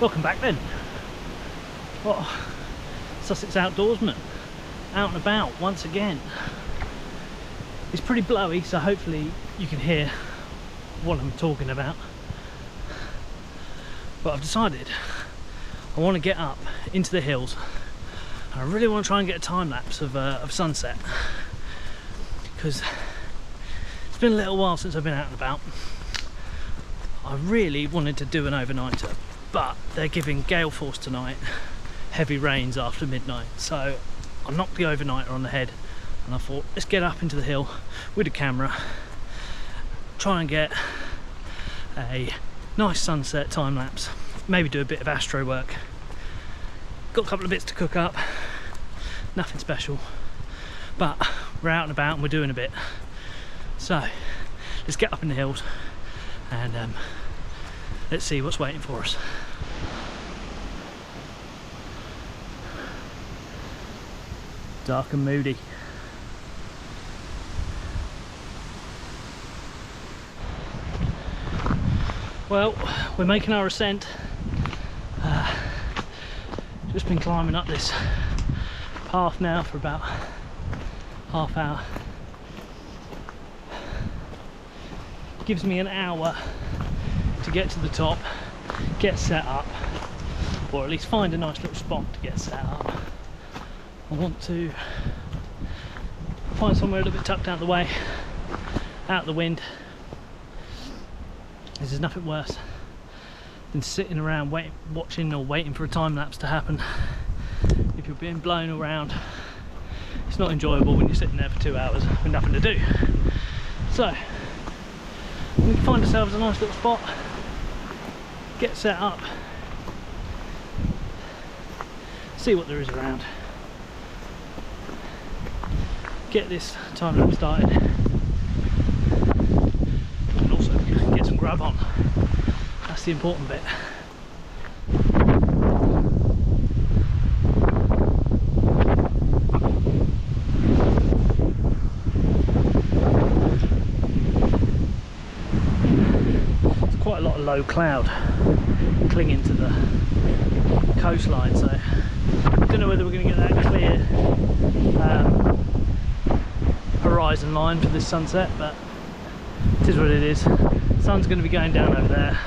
Welcome back then. Oh, Sussex outdoorsman, out and about once again. It's pretty blowy, so hopefully you can hear what I'm talking about. But I've decided I want to get up into the hills. And I really want to try and get a time lapse of sunset, because it's been a little while since I've been out and about. I really wanted to do an overnighter, but they're giving gale force tonight, heavy rains after midnight, so I knocked the overnighter on the head and I thought, let's get up into the hill with a camera, try and get a nice sunset time lapse, maybe do a bit of astro work. Got a couple of bits to cook up, nothing special, but we're out and about and we're doing a bit. So let's get up in the hills and let's see what's waiting for us. Dark and moody. Well, we're making our ascent. Just been climbing up this path now for about half hour. Gives me an hour to get to the top, get set up, or at least find a nice little spot to get set up. I want to find somewhere a little bit tucked out of the way, out of the wind. There's nothing worse than sitting around watching or waiting for a time lapse to happen. If you're being blown around, it's not enjoyable when you're sitting there for 2 hours with nothing to do. So we can find ourselves a nice little spot, get set up, see what there is around, get this time lapse started, and also get some grub on. That's the important bit. There's quite a lot of low cloud clinging to the coastline, so I don't know whether we're going to get that clear horizon line for this sunset, but it is what it is. The sun's going to be going down over there,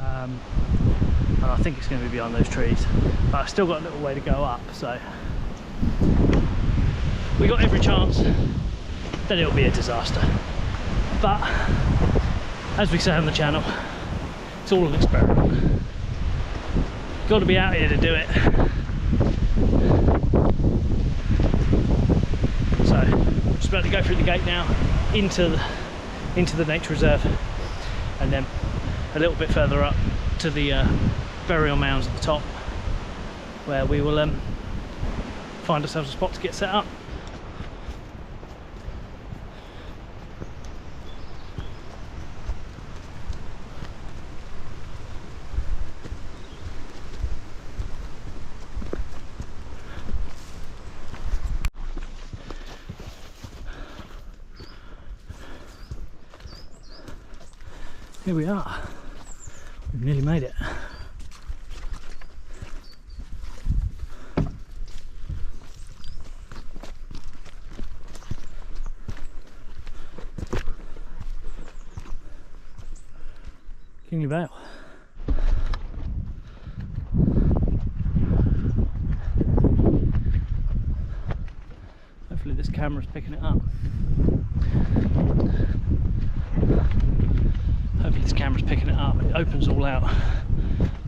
and I think it's going to be behind those trees, but I've still got a little way to go up, so we got every chance that it'll be a disaster. But as we say on the channel, it's all an experiment. Got to be out here to do it. So just about to go through the gate now into the nature reserve, and then a little bit further up to the burial mounds at the top, where we will find ourselves a spot to get set up. Here we are, we've nearly made it. Kingly Vale. Hopefully this camera's picking it up. Hopefully this camera's picking it up. It opens all out.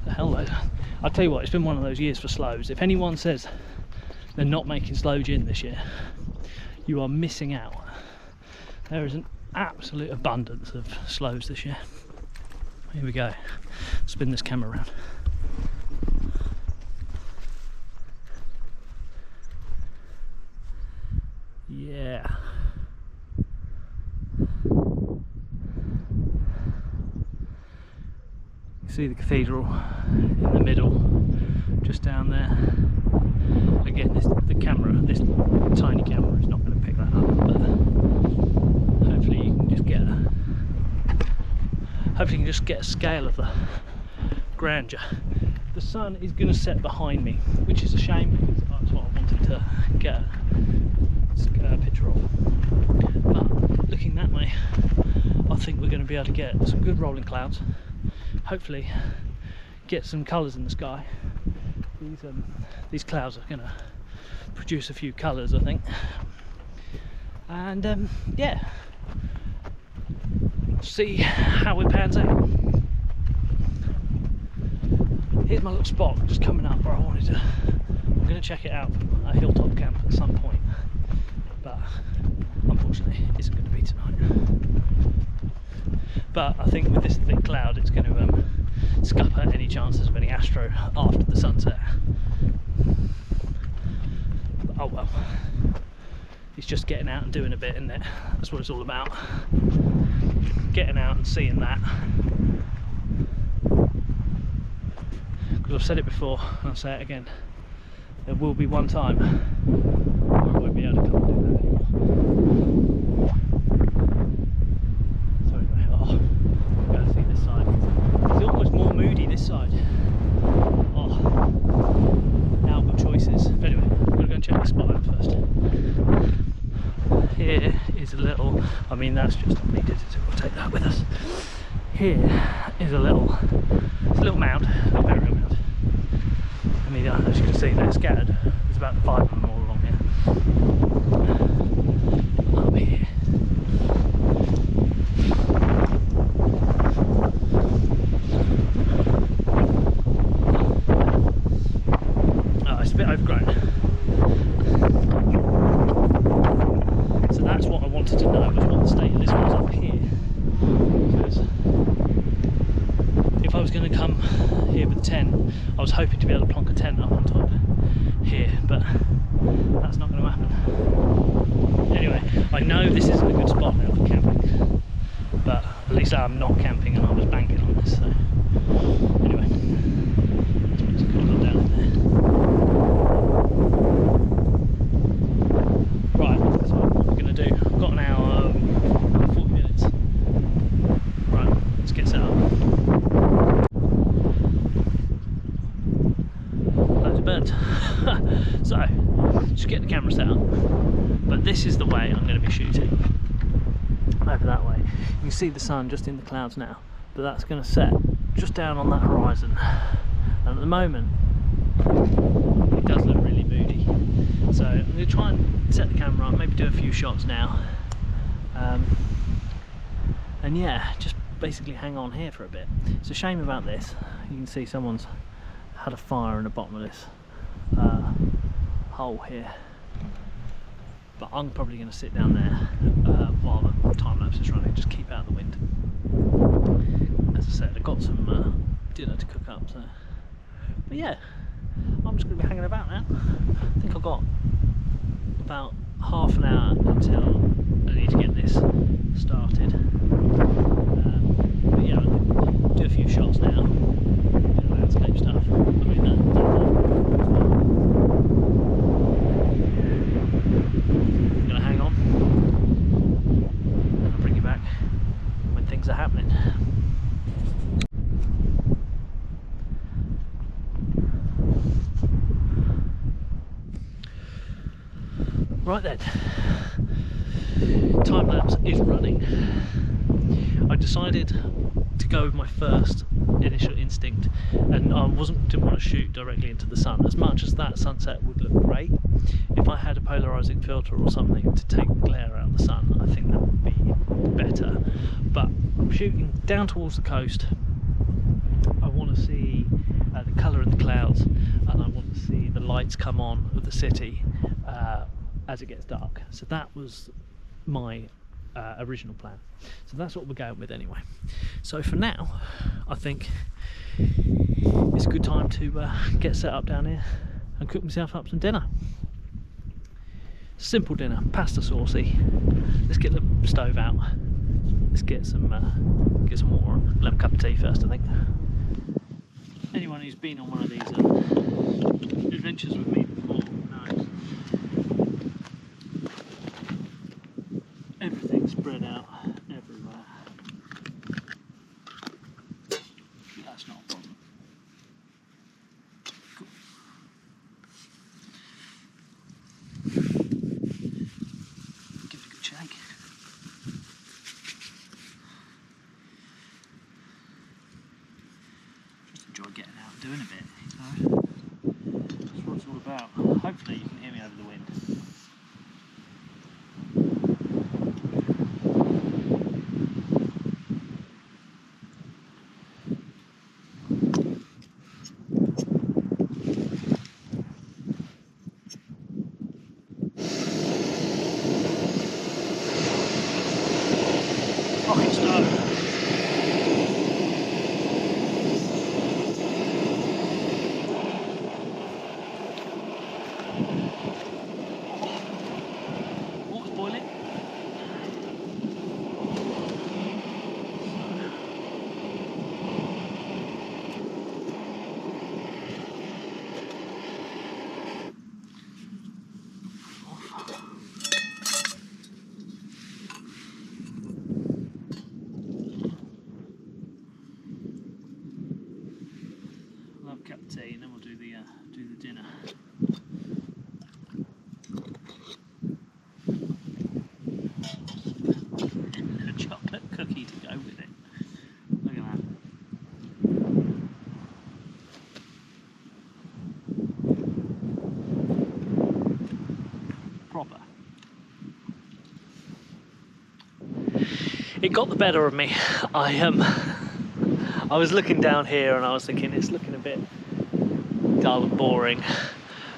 The hell though. I'll tell you what, it's been one of those years for slows. If anyone says they're not making slow gin this year, you are missing out. There is an absolute abundance of slows this year. Here we go. Spin this camera around. Yeah. See the cathedral in the middle, just down there. Again, this tiny camera is not going to pick that up, but hopefully you can just get a scale of the grandeur. The sun is going to set behind me, which is a shame because that's what I wanted to get a picture of. But looking that way, I think we're going to be able to get some good rolling clouds. Hopefully get some colours in the sky. These clouds are going to produce a few colours, I think. And yeah, see how it pans out. Here's my little spot just coming up where I wanted to. I'm going to check it out, a hilltop camp at some point, but unfortunately it isn't going to be tonight. But I think with this thick cloud it's going to scupper any chances of any astro after the sunset. But oh well, it's just getting out and doing a bit, isn't it? That's what it's all about. Getting out and seeing that. Because I've said it before and I'll say it again, there will be one time where I won't be able to come and do that anymore. So anyway, I'm going to see this side. It's almost more moody this side. Oh, now I've got choices. But anyway, I'm going to go and check the spot out first. Here is a little, I mean that's just not needed, so we'll take that with us. Here is a little mound, a little burial mound. I mean, as you can see, they're scattered. There's about 5 of them all along here. Up here. Oh, it's a bit overgrown. So that's what I wanted to know, was what the state of this was up here. Because if I was going to come here with a tent, I was hoping to be able to plonk a tent up on top here, but that's not going to happen. Anyway, I know this isn't a good spot now for camping, but at least I'm not camping and I was banking on this, so anyway, let's put some colour down in there. Right, so what we're going to do, I've got an hour, 40 minutes. Right, let's get set up. Birds. So, just get the camera set up, but this is the way I'm going to be shooting, over that way. You can see the sun just in the clouds now, but that's going to set just down on that horizon, and at the moment it does look really moody, so I'm going to try and set the camera up, maybe do a few shots now, and yeah, just basically hang on here for a bit. It's a shame about this, you can see someone's had a fire in the bottom of this hole here, but I'm probably going to sit down there while the time lapse is running, just keep out of the wind. As I said, I've got some dinner to cook up, so but yeah, I'm just going to be hanging about now. I think I've got about half an hour until I need to get this started, but yeah, I'll do a few shots now, landscape stuff. I mean, I'm gonna hang on and I'll bring you back when things are happening. Right then, time lapse is running. I decided to go with my first initial instinct, and I didn't want to shoot directly into the sun. As much as that sunset would look great, if I had a polarizing filter or something to take glare out of the sun, I think that would be better. But I'm shooting down towards the coast. I want to see the colour in the clouds, and I want to see the lights come on of the city as it gets dark. So that was my original plan. So that's what we're going with anyway. So for now, I think it's a good time to get set up down here and cook myself up some dinner. Simple dinner, pasta saucy. Let's get the stove out. Let's get some water on. I'll have a cup of tea first, I think. Anyone who's been on one of these adventures with me before knows everything's spread out everywhere. That's not a problem. enjoy getting out and doing a bit, you know. That's what it's all about. Hopefully you can hear me over the wind. Fucking snow. Water's boiling. I'll have a cup of tea and then we'll do the dinner. A chocolate cookie to go with it. Look at that. Proper. It got the better of me. I was looking down here and I was thinking it's looking a bit dull and boring,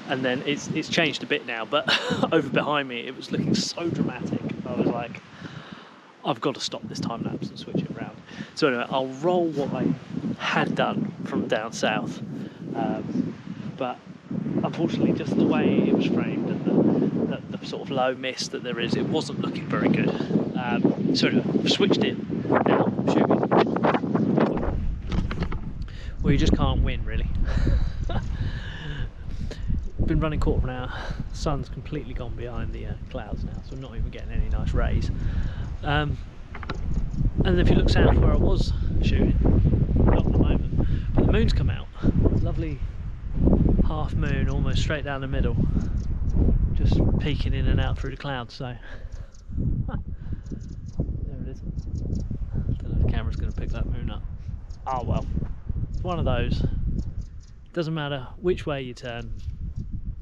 and then it's changed a bit now, but over behind me it was looking so dramatic. I was like, I've got to stop this time lapse and switch it around. So anyway, I'll roll what I had done from down south, but unfortunately just the way it was framed and the sort of low mist that there is, it wasn't looking very good. So anyway, I've switched it now, I'm shooting. Well, you just can't win, really. Been running quarter of an hour. The sun's completely gone behind the clouds now, so I'm not even getting any nice rays. And if you look south where I was shooting, not at the moment, but the moon's come out. Lovely half moon, almost straight down the middle, just peeking in and out through the clouds. So there it is. Don't know if the camera's going to pick that moon up. Oh well. One of those. Doesn't matter which way you turn,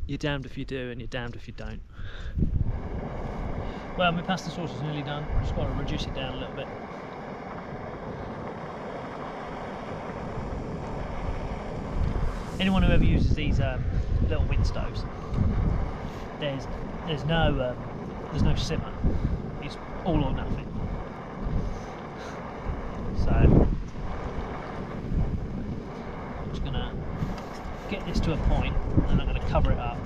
you're damned if you do and you're damned if you don't. Well, my pasta sauce is nearly done. Just got to reduce it down a little bit. Anyone who ever uses these little wind stoves, there's no simmer. It's all or nothing. So get this to a point, and I'm going to cover it up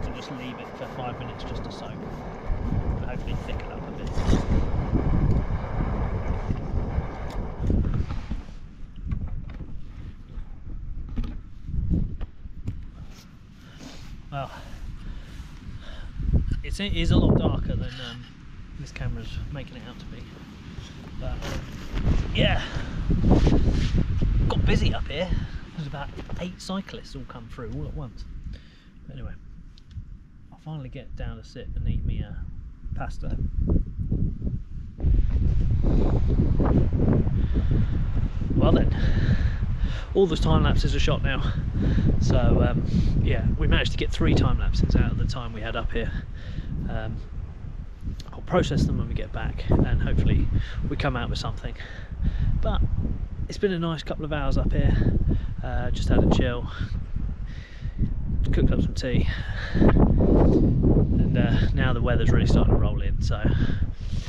and just leave it for 5 minutes just to soak, and hopefully thicken up a bit. Well, it is a lot darker than this camera's making it out to be, but yeah, got busy up here. There's about 8 cyclists all come through all at once. But anyway, I'll finally get down to sit and eat me pasta. Well then, all the time lapses are shot now. So yeah, we managed to get 3 time lapses out of the time we had up here. I'll process them when we get back, and hopefully we come out with something. But it's been a nice couple of hours up here. Just had a chill, cooked up some tea, and now the weather's really starting to roll in, so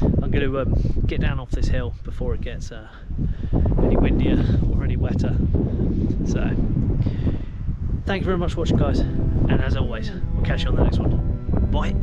I'm going to get down off this hill before it gets any windier or any wetter. So thank you very much for watching, guys, and as always, we'll catch you on the next one. Bye.